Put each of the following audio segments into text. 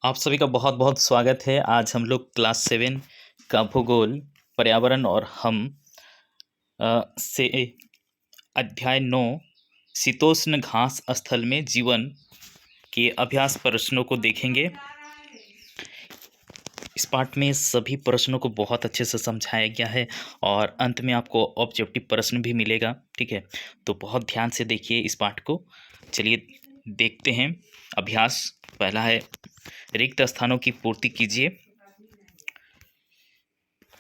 आप सभी का बहुत बहुत स्वागत है। आज हम लोग क्लास 7 का भूगोल, पर्यावरण और हम से अध्याय 9 शीतोष्ण घास स्थल में जीवन के अभ्यास प्रश्नों को देखेंगे। इस पाठ में सभी प्रश्नों को बहुत अच्छे से समझाया गया है और अंत में आपको ऑब्जेक्टिव प्रश्न भी मिलेगा। ठीक है, तो बहुत ध्यान से देखिए इस पाठ को। चलिए देखते हैं। अभ्यास पहला है, रिक्त स्थानों की पूर्ति कीजिए।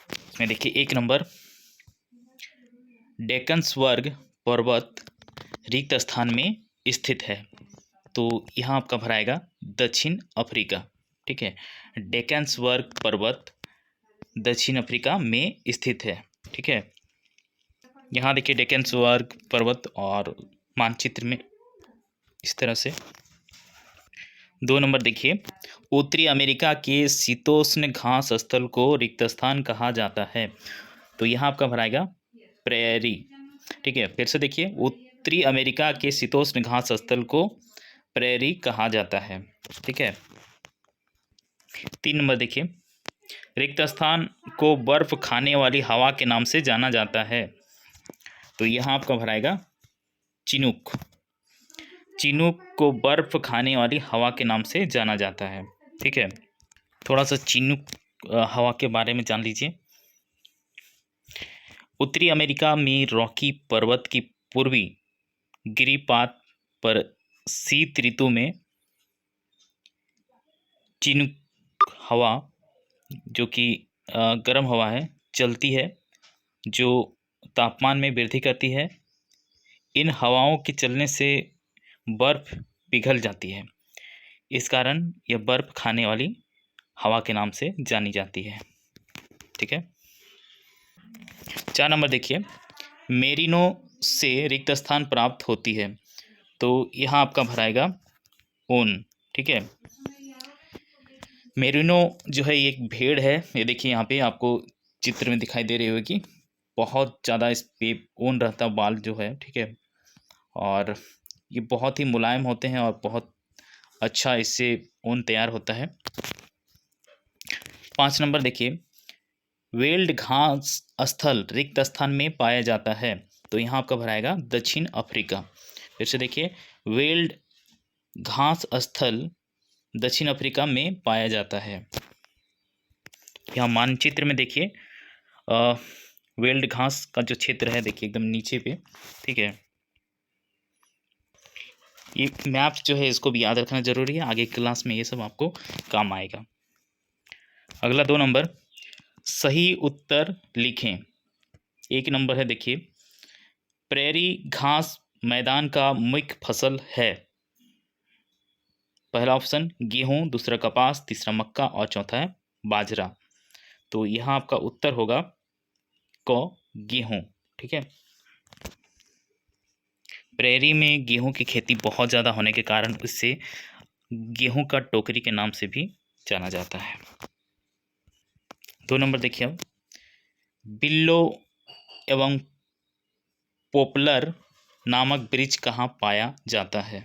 इसमें देखिए 1 नंबर, डेक्कन स्वर्ग पर्वत रिक्त स्थान में स्थित है। तो यहाँ आपका भराएगा दक्षिण अफ्रीका। ठीक है, डेक्कन स्वर्ग पर्वत दक्षिण अफ्रीका में स्थित है। ठीक है, यहाँ देखिए डेक्कन स्वर्ग पर्वत और मानचित्र में इस तरह से। 2 नंबर देखिए, उत्तरी अमेरिका के शीतोष्ण घास स्थल को रिक्त स्थान कहा जाता है। तो यहाँ आपका भराएगा प्रेरी। ठीक है, फिर से देखिए, उत्तरी अमेरिका के शीतोष्ण घास स्थल को प्रेरी कहा जाता है। ठीक है, 3 नंबर देखिए, रिक्त स्थान को बर्फ खाने वाली हवा के नाम से जाना जाता है। तो यहाँ आपका भराएगा चिनूक। चिनूक को बर्फ खाने वाली हवा के नाम से जाना जाता है। ठीक है, थोड़ा सा चिनूक हवा के बारे में जान लीजिए। उत्तरी अमेरिका में रॉकी पर्वत की पूर्वी गिरिपात पर शीत ऋतु में चिनूक हवा, जो कि गर्म हवा है, चलती है, जो तापमान में वृद्धि करती है। इन हवाओं के चलने से बर्फ पिघल जाती है। इस कारण यह बर्फ खाने वाली हवा के नाम से जानी जाती है। ठीक है, 4 नंबर देखिए, मेरिनो से रिक्त स्थान प्राप्त होती है। तो यहाँ आपका भराएगा ऊन। ठीक है, मेरिनो जो है ये एक भेड़ है। ये देखिए यहाँ पे आपको चित्र में दिखाई दे रही होगी, बहुत ज़्यादा इस पे ऊन रहता, बाल जो है। ठीक है, और ये बहुत ही मुलायम होते हैं और बहुत अच्छा इससे ऊन तैयार होता है। 5 नंबर देखिए, वेल्ड घास स्थल रिक्त स्थान में पाया जाता है। तो यहाँ आपका भराएगा दक्षिण अफ्रीका। फिर से देखिए, वेल्ड घास स्थल दक्षिण अफ्रीका में पाया जाता है। यहाँ मानचित्र में देखिए, वेल्ड घास का जो क्षेत्र है देखिए एकदम नीचे पे। ठीक है, ये मैप जो है इसको भी याद रखना जरूरी है, आगे क्लास में ये सब आपको काम आएगा। अगला 2 नंबर, सही उत्तर लिखें। 1 नंबर है देखिए, प्रेरी घास मैदान का मुख्य फसल है। पहला ऑप्शन गेहूं, दूसरा कपास, तीसरा मक्का और चौथा है बाजरा। तो यहाँ आपका उत्तर होगा क, गेहूं। ठीक है, प्रेरी में गेहूं की खेती बहुत ज़्यादा होने के कारण इससे गेहूं का टोकरी के नाम से भी जाना जाता है। 2 नंबर देखिए, अब बिल्लो एवं पोपलर नामक वृक्ष कहाँ पाया जाता है।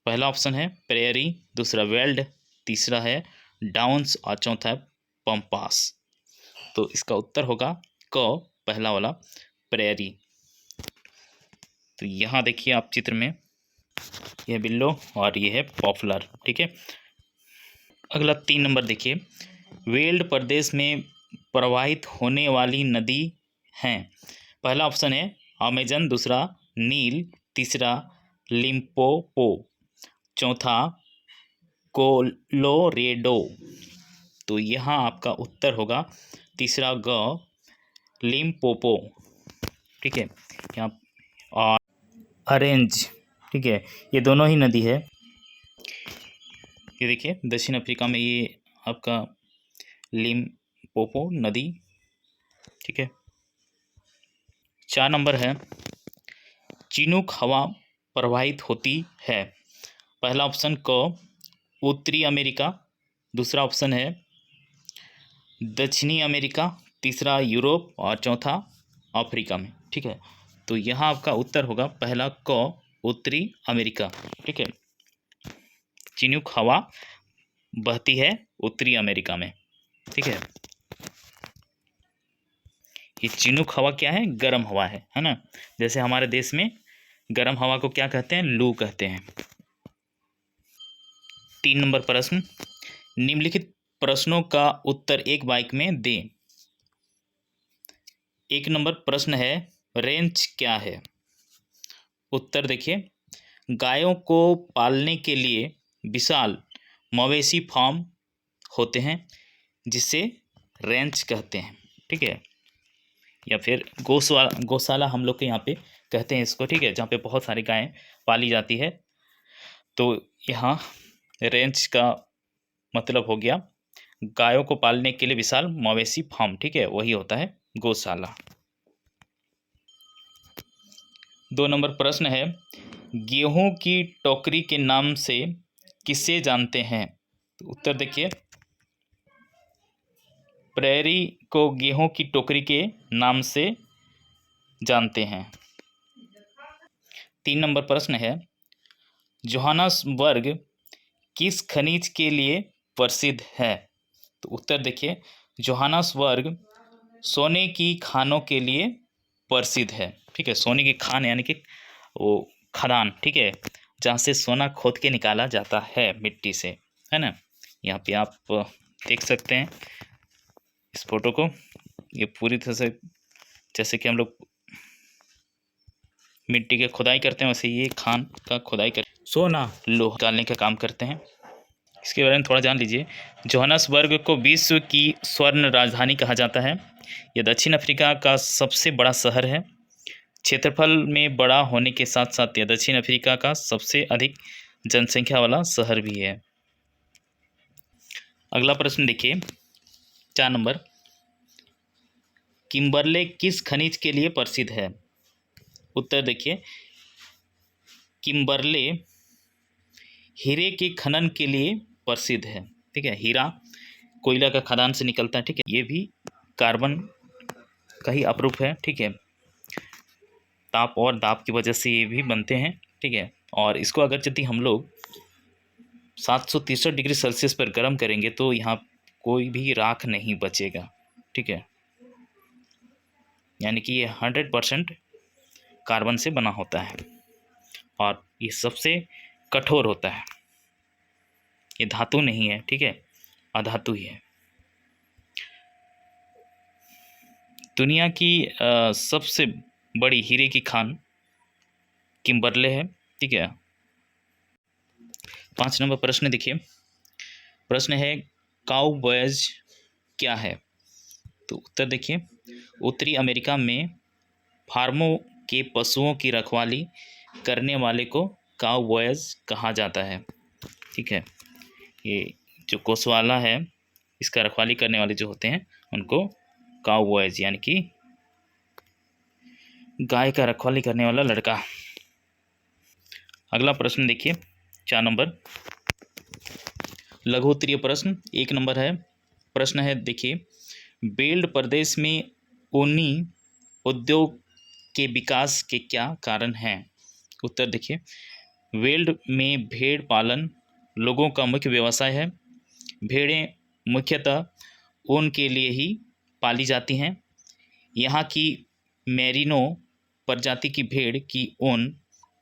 पहला ऑप्शन है प्रेरी, दूसरा वेल्ड, तीसरा है डाउन्स और चौथा है पंपास। तो इसका उत्तर होगा क, पहला वाला प्रेरी। तो यहाँ देखिए आप चित्र में, यह बिल्लो और ये है पॉपुलर। ठीक है, अगला 3 नंबर देखिए, वेल्ड प्रदेश में प्रवाहित होने वाली नदी हैं। पहला ऑप्शन है अमेजन, दूसरा नील, तीसरा लिम्पोपो, चौथा कोलोरेडो। तो यहाँ आपका उत्तर होगा तीसरा ग, लिम्पोपो। ठीक है, यहाँ और ऑरेंज। ठीक है, ये दोनों ही नदी है। ये देखिए दक्षिण अफ्रीका में ये आपका लिम्पोपो नदी। ठीक है, 4 नंबर है, चिनूक हवा प्रवाहित होती है। पहला ऑप्शन क, उत्तरी अमेरिका, दूसरा ऑप्शन है दक्षिणी अमेरिका, तीसरा यूरोप और चौथा अफ्रीका में। ठीक है, तो यहाँ आपका उत्तर होगा पहला क, उत्तरी अमेरिका। ठीक है, चिनूक हवा बहती है उत्तरी अमेरिका में। ठीक है, ये चिनूक हवा क्या है? गर्म हवा है ना। जैसे हमारे देश में गर्म हवा को क्या कहते हैं? लू कहते हैं। 3 नंबर प्रश्न, निम्नलिखित प्रश्नों का उत्तर एक वाक्य में दें। 1 नंबर प्रश्न है, रेंच क्या है? उत्तर देखिए, गायों को पालने के लिए विशाल मवेशी फार्म होते हैं जिसे रेंच कहते हैं। ठीक है, या फिर गौशाला हम लोग के यहाँ पे कहते हैं इसको। ठीक है, जहाँ पे बहुत सारी गायें पाली जाती है, तो यहाँ रेंच का मतलब हो गया गायों को पालने के लिए विशाल मवेशी फार्म। ठीक है, वही होता है गौशाला। 2 नंबर प्रश्न है, गेहूं की टोकरी के नाम से किसे जानते हैं? तो उत्तर देखिए, प्रेरी को गेहूं की टोकरी के नाम से जानते हैं। 3 नंबर प्रश्न है, जोहानसबर्ग किस खनिज के लिए प्रसिद्ध है? तो उत्तर देखिए, जोहानसबर्ग सोने की खानों के लिए प्रसिद्ध है। ठीक है, सोने की खान यानी कि वो खदान। ठीक है, जहाँ से सोना खोद के निकाला जाता है मिट्टी से, है ना। यहाँ पे आप देख सकते हैं इस फोटो को। ये पूरी तरह से जैसे कि हम लोग मिट्टी के खुदाई करते हैं, वैसे ये खान का खुदाई कर सोना लोहा निकालने का काम करते हैं। इसके बारे में थोड़ा जान लीजिए। जोहानसबर्ग को विश्व की स्वर्ण राजधानी कहा जाता है। यह दक्षिण अफ्रीका का सबसे बड़ा शहर है। क्षेत्रफल में बड़ा होने के साथ साथ यह दक्षिण अफ्रीका का सबसे अधिक जनसंख्या वाला शहर भी है। अगला प्रश्न देखिए, 4 नंबर, किम्बरले किस खनिज के लिए प्रसिद्ध है? उत्तर देखिए, किम्बरले हीरे के खनन के लिए प्रसिद्ध है। ठीक है, हीरा कोयला का खदान से निकलता है। ठीक है, ये भी कार्बन का ही अपरूप है। ठीक है, ताप और दाब की वजह से ये भी बनते हैं। ठीक है, और इसको अगर यदि हम लोग 763 डिग्री सेल्सियस पर गर्म करेंगे तो यहाँ कोई भी राख नहीं बचेगा। ठीक है, यानी कि ये 100% कार्बन से बना होता है और ये सबसे कठोर होता है। ये धातु नहीं है। ठीक है, अधातु ही है। दुनिया की सबसे बड़ी हीरे की खान किम्बरले है। ठीक है, 5 नंबर प्रश्न देखिए, प्रश्न है, काउबॉयज क्या है? तो उत्तर देखिए, उत्तरी अमेरिका में फार्मों के पशुओं की रखवाली करने वाले को काउबॉयज कहा जाता है। ठीक है, ये जो गोशवाला है, इसका रखवाली करने वाले जो होते हैं उनको काउबॉयज यानी कि गाय का रखवाली करने वाला लड़का। अगला प्रश्न देखिए, 4 नंबर, लघु उत्तरीय प्रश्न 1 नंबर है। प्रश्न है देखिए, बेल्ट प्रदेश में ऊनी उद्योग के विकास के क्या कारण हैं? उत्तर देखिए, वेल्ड में भेड़ पालन लोगों का मुख्य व्यवसाय है। भेड़ें मुख्यतः ऊन के लिए ही पाली जाती हैं। यहाँ की मेरिनो प्रजाति की भेड़ की ऊन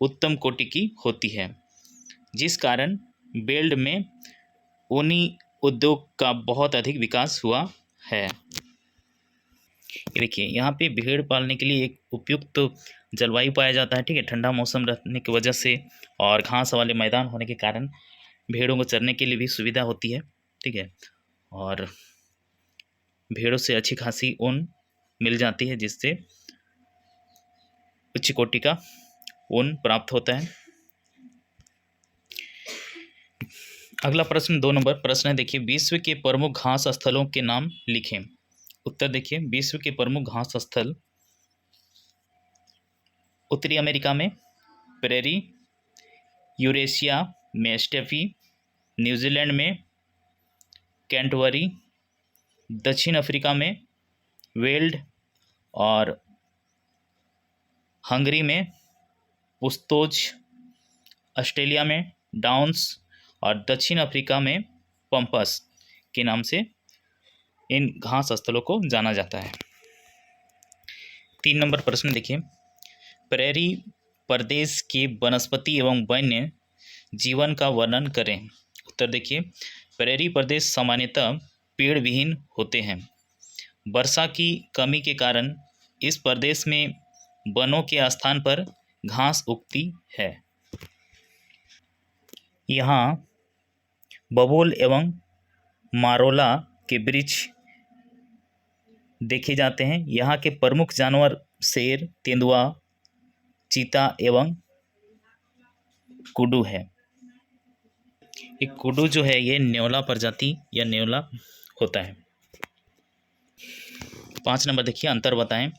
उत्तम कोटि की होती है, जिस कारण बेल्ट में ऊनी उद्योग का बहुत अधिक विकास हुआ है। देखिए, यहाँ पे भेड़ पालने के लिए एक उपयुक्त जलवायु पाया जाता है। ठीक है, ठंडा मौसम रहने की वजह से और घास वाले मैदान होने के कारण भेड़ों को चरने के लिए भी सुविधा होती है। ठीक है, और भेड़ों से अच्छी खासी ऊन मिल जाती है, जिससे उच्च कोटि का ऊन प्राप्त होता है। अगला प्रश्न 2 नंबर प्रश्न है देखिए, विश्व के प्रमुख घास स्थलों के नाम लिखें। उत्तर देखिए, विश्व के प्रमुख घास स्थल उत्तरी अमेरिका में प्रेरी, यूरेशिया में स्टेफी, न्यूजीलैंड में कैंटवरी, दक्षिण अफ्रीका में वेल्ड और हंगरी में पुस्तोज, ऑस्ट्रेलिया में डाउन्स और दक्षिण अफ्रीका में पंपस के नाम से इन घास स्थलों को जाना जाता है। 3 नंबर प्रश्न देखिए, प्रेरी प्रदेश के वनस्पति एवं वन्य जीवन का वर्णन करें। उत्तर देखिए, प्रेरी प्रदेश सामान्यतः पेड़ विहीन होते हैं। वर्षा की कमी के कारण इस प्रदेश में वनों के स्थान पर घास उगती है। यहाँ बबूल एवं मारोला के वृक्ष देखे जाते हैं। यहाँ के प्रमुख जानवर शेर, तेंदुआ, चीता एवं कुडू है। ये कुडू जो है ये न्योला प्रजाति या न्योला होता है। 5 नंबर देखिए, अंतर बताएं।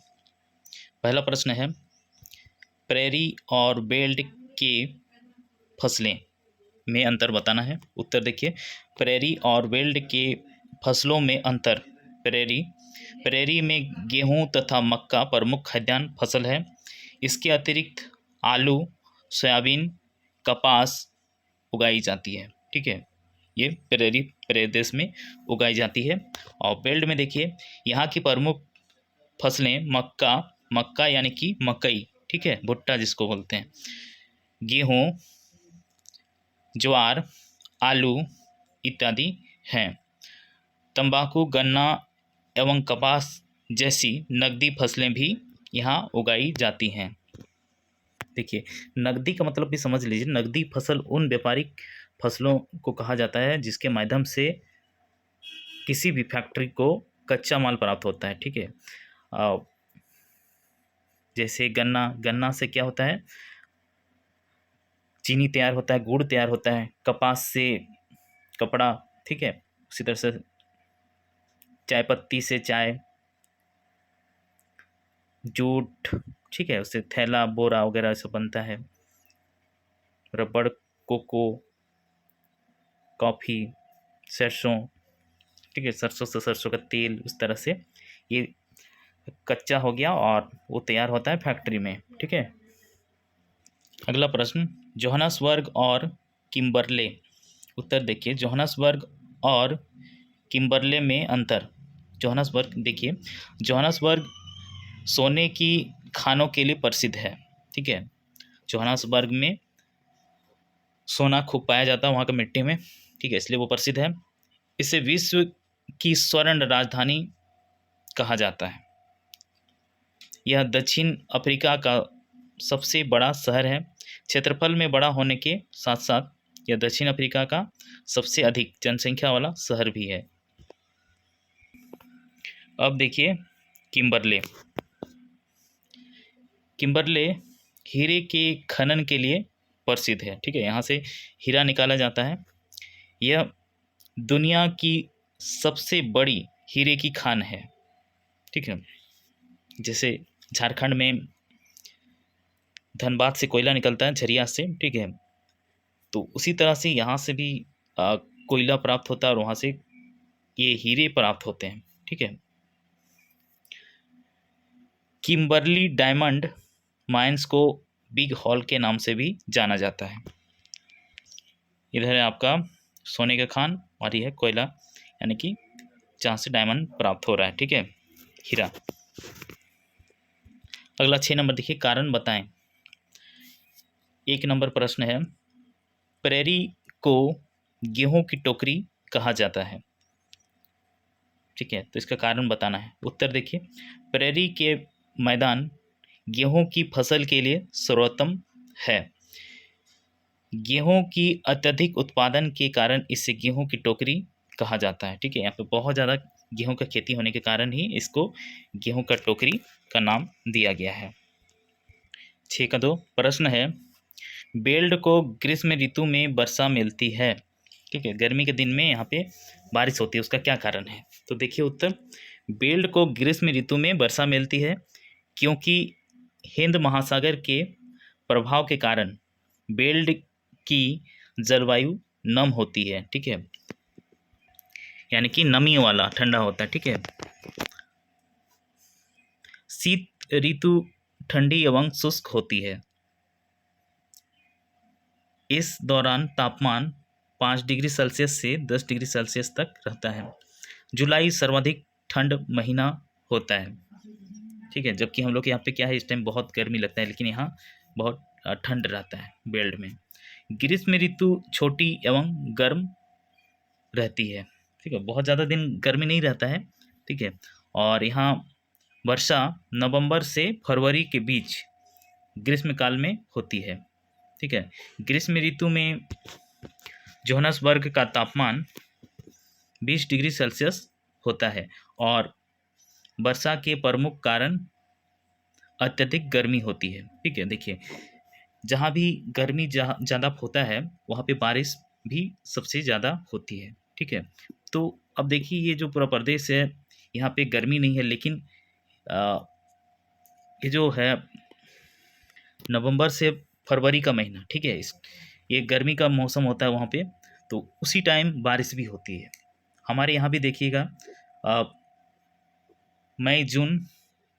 पहला प्रश्न है, प्रेरी और बेल्ट के फसलें में अंतर बताना है। उत्तर देखिए, प्रेरी और बेल्ट के फसलों में अंतर। प्रेरी में गेहूं तथा मक्का प्रमुख खाद्यान्न फसल है। इसके अतिरिक्त आलू, सोयाबीन, कपास उगाई जाती है। ठीक है, ये प्रेरी प्रदेश में उगाई जाती है। और बेल्ट में देखिए, यहाँ की प्रमुख फसलें मक्का यानी कि मकई, ठीक है, भुट्टा जिसको बोलते हैं, गेहूं, ज्वार, आलू इत्यादि हैं। तंबाकू, गन्ना एवं कपास जैसी नकदी फसलें भी यहाँ उगाई जाती हैं। देखिए, नकदी का मतलब भी समझ लीजिए। नकदी फसल उन व्यापारिक फसलों को कहा जाता है जिसके माध्यम से किसी भी फैक्ट्री को कच्चा माल प्राप्त होता है। ठीक है, जैसे गन्ना से क्या होता है, चीनी तैयार होता है, गुड़ तैयार होता है, कपास से कपड़ा, ठीक है, उसी तरह से चाय पत्ती से चाय, जूट, ठीक है, उससे थैला, बोरा वगैरह सब बनता है। रबड़, कोको, कॉफ़ी, सरसों, ठीक है, सरसों से सरसों का तेल, उस तरह से ये कच्चा हो गया और वो तैयार होता है फैक्ट्री में। ठीक है, अगला प्रश्न, जोहानसबर्ग और किम्बरले। उत्तर देखिए, जोहानसबर्ग और किम्बरले में अंतर। जोहानसबर्ग देखिए, जोहानसबर्ग सोने की खानों के लिए प्रसिद्ध है। ठीक है, जोहानसबर्ग में सोना खूब पाया जाता है वहाँ की मिट्टी में। ठीक है, इसलिए वो प्रसिद्ध है। इसे विश्व की स्वर्ण राजधानी कहा जाता है। यह दक्षिण अफ्रीका का सबसे बड़ा शहर है। क्षेत्रफल में बड़ा होने के साथ साथ यह दक्षिण अफ्रीका का सबसे अधिक जनसंख्या वाला शहर भी है। अब देखिए किम्बरले। किम्बरले हीरे के खनन के लिए प्रसिद्ध है। ठीक है, यहाँ से हीरा निकाला जाता है। यह दुनिया की सबसे बड़ी हीरे की खान है। ठीक है, जैसे झारखंड में धनबाद से कोयला निकलता है, झरिया से, ठीक है, तो उसी तरह से यहाँ से भी कोयला प्राप्त होता है और वहाँ से ये हीरे प्राप्त होते हैं। ठीक है, किम्बरली डायमंड माइंस को बिग हॉल के नाम से भी जाना जाता है। इधर है आपका सोने का खान और ये है कोयला, यानी कि जहाँ से डायमंड प्राप्त हो रहा है। ठीक है, हीरा। अगला 6 नंबर देखिए, कारण बताएं। 1 नंबर प्रश्न है, प्रेरी को गेहूं की टोकरी कहा जाता है। ठीक है, तो इसका कारण बताना है। उत्तर देखिए, प्रेरी के मैदान गेहूं की फसल के लिए सर्वोत्तम है। गेहूं की अत्यधिक उत्पादन के कारण इसे गेहूं की टोकरी कहा जाता है। ठीक है, यहाँ पे बहुत ज़्यादा गेहूं का खेती होने के कारण ही इसको गेहूं का टोकरी का नाम दिया गया है। 6 का 2 प्रश्न है, बेल्ट को ग्रीष्म ऋतु में वर्षा मिलती है। ठीक है, गर्मी के दिन में यहाँ पे बारिश होती है, उसका क्या कारण है? तो देखिए उत्तर, बेल्ट को ग्रीष्म ऋतु में वर्षा मिलती है क्योंकि हिंद महासागर के प्रभाव के कारण बेल्ट की जलवायु नम होती है। ठीक है, यानी कि नमी वाला ठंडा होता है। ठीक है, शीत ऋतु ठंडी एवं शुष्क होती है। इस दौरान तापमान 5 डिग्री सेल्सियस से 10 डिग्री सेल्सियस तक रहता है। जुलाई सर्वाधिक ठंड महीना होता है, ठीक है, जबकि हम लोग यहाँ पे क्या है, इस टाइम बहुत गर्मी लगता है, लेकिन यहाँ बहुत ठंड रहता है बेल्ट में। ग्रीष्म ऋतु छोटी एवं गर्म रहती है, ठीक है, बहुत ज़्यादा दिन गर्मी नहीं रहता है, ठीक है। और यहाँ वर्षा नवंबर से फरवरी के बीच ग्रीष्म काल में होती है, ठीक है। ग्रीष्म ऋतु में जोहान्सबर्ग का तापमान 20 डिग्री सेल्सियस होता है और वर्षा के प्रमुख कारण अत्यधिक गर्मी होती है, ठीक है। देखिए, जहाँ भी गर्मी ज़्यादा होता है वहाँ पे बारिश भी सबसे ज़्यादा होती है, ठीक है। तो अब देखिए, ये जो पूरा प्रदेश है यहाँ पे गर्मी नहीं है, लेकिन आ, ये जो है नवंबर से फरवरी का महीना, ठीक है, इस ये गर्मी का मौसम होता है वहाँ पे, तो उसी टाइम बारिश भी होती है। हमारे यहाँ भी देखिएगा, मई जून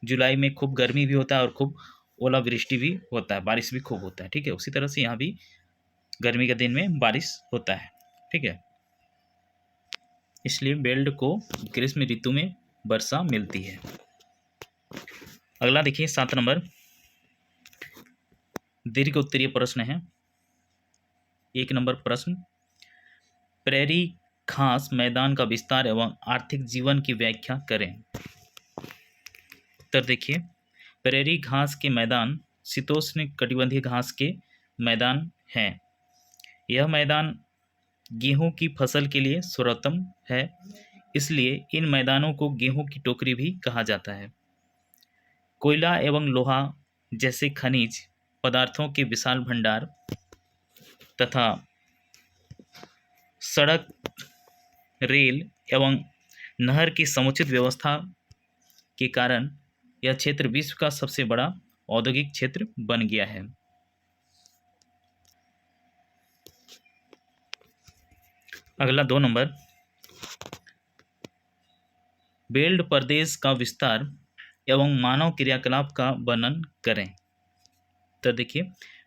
जुलाई में खूब गर्मी भी होता है और खूब ओलावृष्टि भी होता है, बारिश भी खूब होता है, ठीक है। उसी तरह से यहाँ भी गर्मी के दिन में बारिश होता है, ठीक है। इसलिए बेल्ट को ग्रीष्म ऋतु में वर्षा मिलती है। अगला देखिए 7 नंबर, दीर्घ उत्तरीय प्रश्न है। 1 नंबर प्रश्न, प्रेरी घास मैदान का विस्तार एवं आर्थिक जीवन की व्याख्या करें। उत्तर देखिए, प्रेरी घास के मैदान शीतोष्ण कटिबंधीय घास के मैदान हैं। यह मैदान गेहूं की फसल के लिए सर्वोत्तम है, इसलिए इन मैदानों को गेहूं की टोकरी भी कहा जाता है। कोयला एवं लोहा जैसे खनिज पदार्थों के विशाल भंडार तथा सड़क, रेल एवं नहर की समुचित व्यवस्था के कारण यह क्षेत्र विश्व का सबसे बड़ा औद्योगिक क्षेत्र बन गया है। अगला 2 नंबर, बेल्ट प्रदेश का विस्तार एवं मानव क्रियाकलाप का वर्णन करें। तो देखिए,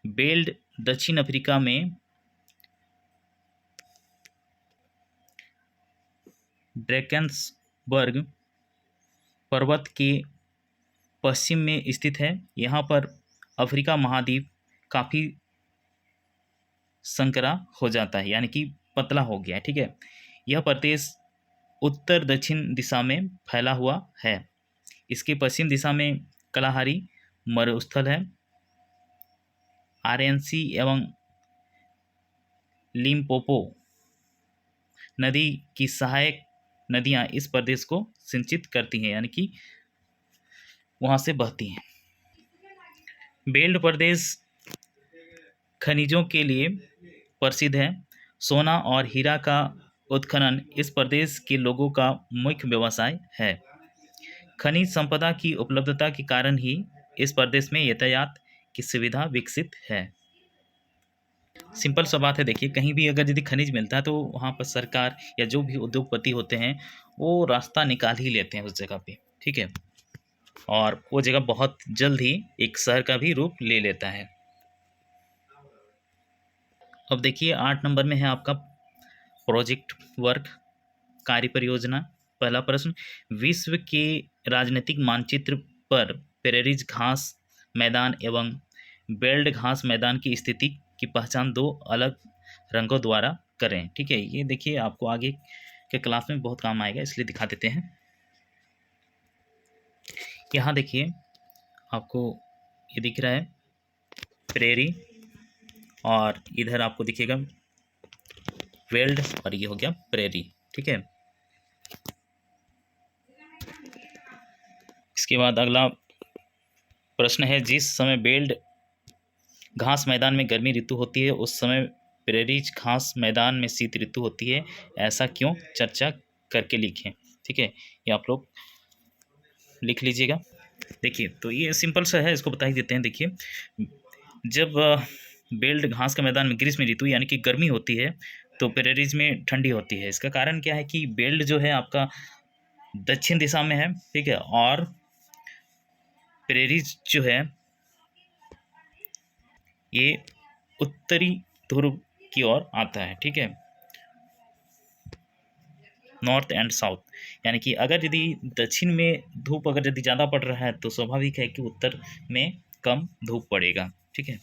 बेल्ट दक्षिण अफ्रीका में ड्रैकेंसबर्ग पर्वत के पश्चिम में स्थित है। यहाँ पर अफ्रीका महाद्वीप काफ़ी संकरा हो जाता है, यानी कि पतला हो गया है, ठीक है। यह प्रदेश उत्तर दक्षिण दिशा में फैला हुआ है। इसके पश्चिम दिशा में कलाहारी मरुस्थल है। आरएनसी एवं लिम्पोपो नदी की सहायक नदियां इस प्रदेश को सिंचित करती हैं, यानी कि वहां से बहती हैं। बेल्ट प्रदेश खनिजों के लिए प्रसिद्ध है। सोना और हीरा का उत्खनन इस प्रदेश के लोगों का मुख्य व्यवसाय है। खनिज संपदा की उपलब्धता के कारण ही इस प्रदेश में यातायात की सुविधा विकसित है। सिंपल सा बात है, देखिए, कहीं भी अगर यदि खनिज मिलता है तो वहाँ पर सरकार या जो भी उद्योगपति होते हैं वो रास्ता निकाल ही लेते हैं उस जगह पे, ठीक है। और वो जगह बहुत जल्द ही एक शहर का भी रूप ले लेता है। अब देखिए 8 नंबर में है आपका प्रोजेक्ट वर्क, कार्य परियोजना। पहला प्रश्न, विश्व के राजनीतिक मानचित्र पर प्रेरीज घास मैदान एवं बेल्ट घास मैदान की स्थिति की पहचान 2 अलग रंगों द्वारा करें, ठीक है। ये देखिए, आपको आगे के क्लास में बहुत काम आएगा, इसलिए दिखा देते हैं। यहाँ देखिए, आपको ये दिख रहा है प्रेरी, और इधर आपको दिखेगा वेल्ड, और ये हो गया प्रेरी, ठीक है। इसके बाद अगला प्रश्न है, जिस समय बेल्ट घास मैदान में गर्मी ऋतु होती है उस समय प्रेरीज घास मैदान में शीत ऋतु होती है, ऐसा क्यों? चर्चा करके लिखें, ठीक है। ये आप लोग लिख लीजिएगा। देखिए, तो ये सिंपल सा है, इसको बता ही देते हैं। देखिए, जब बेल्ट घास के मैदान में ग्रीष्म ऋतु यानी कि गर्मी होती है तो प्रेरीज में ठंडी होती है। इसका कारण क्या है कि बेल्ट जो है आपका दक्षिण दिशा में है, ठीक है, और प्रेरीज जो है ये उत्तरी ध्रुव की ओर आता है, ठीक है। नॉर्थ एंड साउथ, यानी कि अगर यदि दक्षिण में धूप अगर यदि ज़्यादा पड़ रहा है तो स्वाभाविक है कि उत्तर में कम धूप पड़ेगा। ठीक है,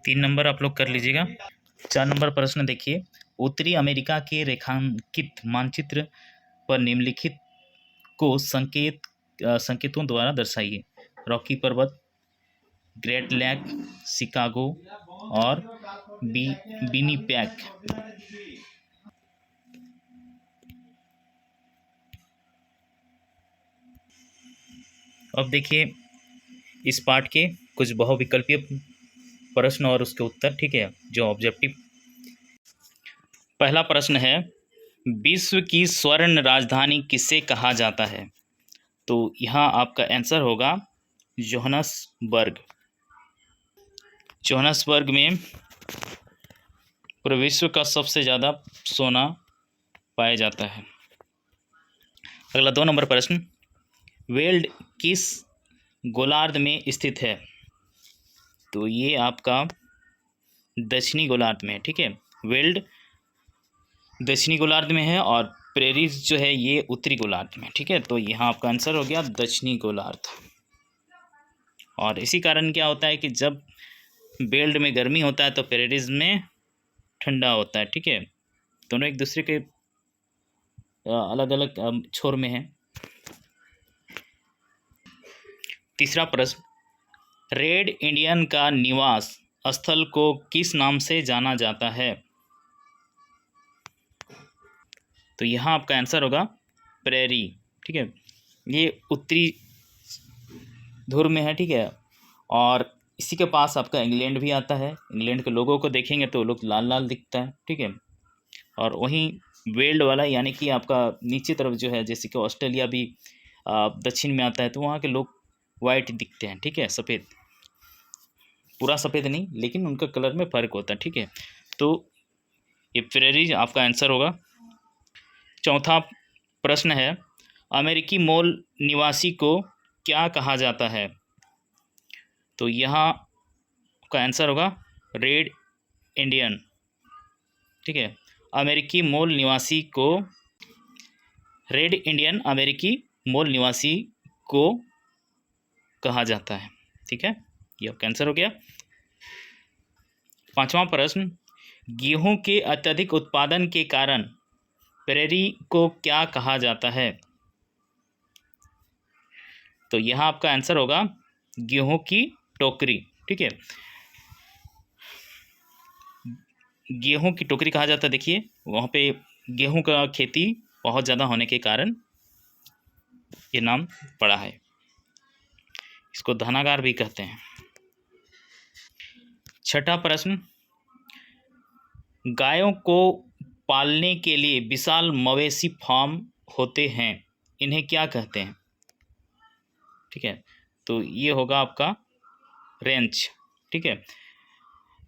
3 नंबर आप लोग कर लीजिएगा। 4 नंबर प्रश्न देखिए, उत्तरी अमेरिका के रेखांकित मानचित्र पर निम्नलिखित को संकेतों द्वारा दर्शाइए। रॉकी पर्वत, ग्रेट लेक, शिकागो और विनिपेग। अब देखिए इस पाठ के कुछ बहुविकल्पीय प्रश्न और उसके उत्तर। ठीक है, जो ऑब्जेक्टिव। पहला प्रश्न है, विश्व की स्वर्ण राजधानी किसे कहा जाता है? तो यहाँ आपका आंसर होगा जोहान्सबर्ग। जोहान्सबर्ग में पूरे विश्व का सबसे ज़्यादा सोना पाया जाता है। अगला 2 नंबर प्रश्न, वेल्ड किस गोलार्ध में स्थित है? तो ये आपका दक्षिणी गोलार्ध में है। ठीक है, वेल्ड दक्षिणी गोलार्ध में है और प्रेरीज जो है ये उत्तरी गोलार्ध में। ठीक है, तो यहाँ आपका आंसर हो गया दक्षिणी गोलार्ध। और इसी कारण क्या होता है कि जब बेल्ट में गर्मी होता है तो प्रेरीज में ठंडा होता है। ठीक है, दोनों एक दूसरे के अलग अलग छोर में है। तीसरा प्रश्न, रेड इंडियन का निवास स्थल को किस नाम से जाना जाता है? तो यहाँ आपका आंसर होगा प्रेरी। ठीक है, ये उत्तरी ध्रुव में है। ठीक है, और इसी के पास आपका इंग्लैंड भी आता है। इंग्लैंड के लोगों को देखेंगे तो लोग लाल लाल दिखता है। ठीक है, और वहीं वेल्ड वाला यानी कि आपका नीचे तरफ जो है, जैसे कि ऑस्ट्रेलिया भी दक्षिण में आता है, तो वहाँ के लोग वाइट दिखते हैं। ठीक है, सफ़ेद, पूरा सफ़ेद नहीं, लेकिन उनका कलर में फ़र्क होता है। ठीक है, तो ये प्रेरी आपका आंसर होगा। चौथा प्रश्न है, अमेरिकी मूल निवासी को क्या कहा जाता है? तो यहाँ का आंसर होगा रेड इंडियन। ठीक है, अमेरिकी मूल निवासी को रेड इंडियन अमेरिकी मूल निवासी को कहा जाता है। ठीक है, ये आपका आंसर हो गया। पांचवा प्रश्न, गेहूं के अत्यधिक उत्पादन के कारण प्रेरी को क्या कहा जाता है? तो यहाँ आपका आंसर होगा गेहूं की टोकरी। ठीक है, गेहूं की टोकरी कहा जाता है। देखिए वहाँ पे गेहूं का खेती बहुत ज़्यादा होने के कारण ये नाम पड़ा है। इसको धनागार भी कहते हैं। छठा प्रश्न, गायों को पालने के लिए विशाल मवेशी फार्म होते हैं, इन्हें क्या कहते हैं? ठीक है, तो ये होगा आपका रेंच। ठीक है,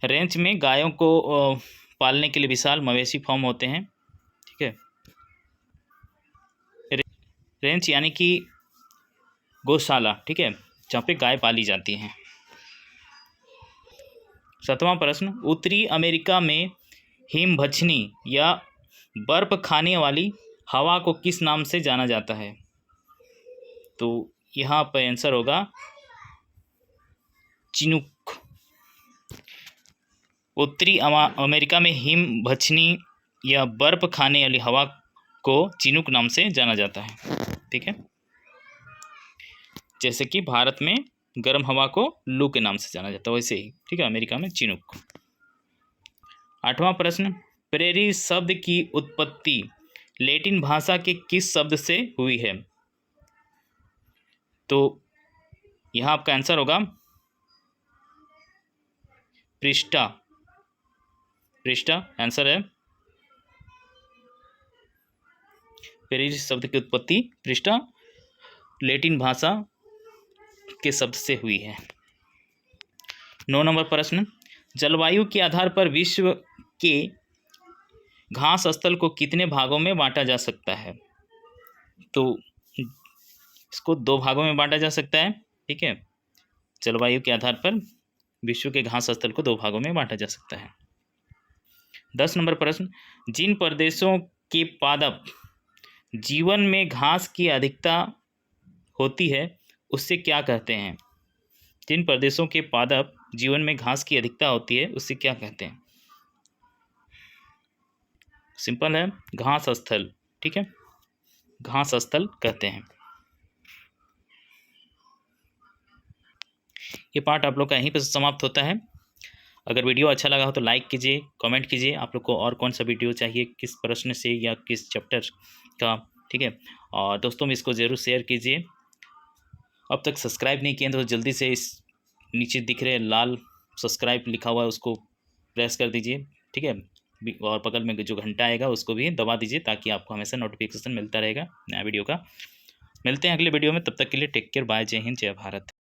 रेंच में गायों को पालने के लिए विशाल मवेशी फार्म होते हैं। ठीक है, रेंच यानी कि गौशाला। ठीक है, जहाँ पे गाय पाली जाती हैं। सातवां प्रश्न, उत्तरी अमेरिका में हिमभक्षणी या बर्फ खाने वाली हवा को किस नाम से जाना जाता है? तो यहाँ पर आंसर होगा चिनूक। उत्तरी अमेरिका में हिमभक्षणी या बर्फ खाने वाली हवा को चिनूक नाम से जाना जाता है। ठीक है, जैसे कि भारत में गर्म हवा को लू के नाम से जाना जाता है, वैसे ही ठीक है अमेरिका में चिनूक। आठवां प्रश्न, प्रेरी शब्द की उत्पत्ति लैटिन भाषा के किस शब्द से हुई है? तो यहाँ आपका आंसर होगा पृष्ठा। पृष्ठा आंसर है। प्रेरी शब्द की उत्पत्ति पृष्ठा लैटिन भाषा के शब्द से हुई है। 9 नंबर प्रश्न, जलवायु के आधार पर विश्व के घास स्थल को कितने भागों में बांटा जा सकता है? तो इसको 2 भागों में बांटा जा सकता है। ठीक है, जलवायु के आधार पर विश्व के घास स्थल को 2 भागों में बांटा जा सकता है। 10 नंबर प्रश्न, जिन प्रदेशों के पादप जीवन में घास की अधिकता होती है उससे क्या कहते हैं? जिन प्रदेशों के पादप जीवन में घास की अधिकता होती है उससे क्या कहते हैं? सिंपल है, घास स्थल। ठीक है, घास स्थल कहते हैं। ये पार्ट आप लोग का यहीं पर समाप्त होता है। अगर वीडियो अच्छा लगा हो तो लाइक कीजिए, कमेंट कीजिए आप लोग को और कौन सा वीडियो चाहिए, किस प्रश्न से या किस चैप्टर का। ठीक है, और दोस्तों में इसको ज़रूर शेयर कीजिए। अब तक सब्सक्राइब नहीं किए तो जल्दी से इस नीचे दिख रहे लाल सब्सक्राइब लिखा हुआ है उसको प्रेस कर दीजिए। ठीक है, और बगल में जो घंटा आएगा उसको भी दबा दीजिए ताकि आपको हमेशा नोटिफिकेशन मिलता रहेगा नया वीडियो का। मिलते हैं अगले वीडियो में, तब तक के लिए टेक केयर, बाय, जय हिंद, जय भारत।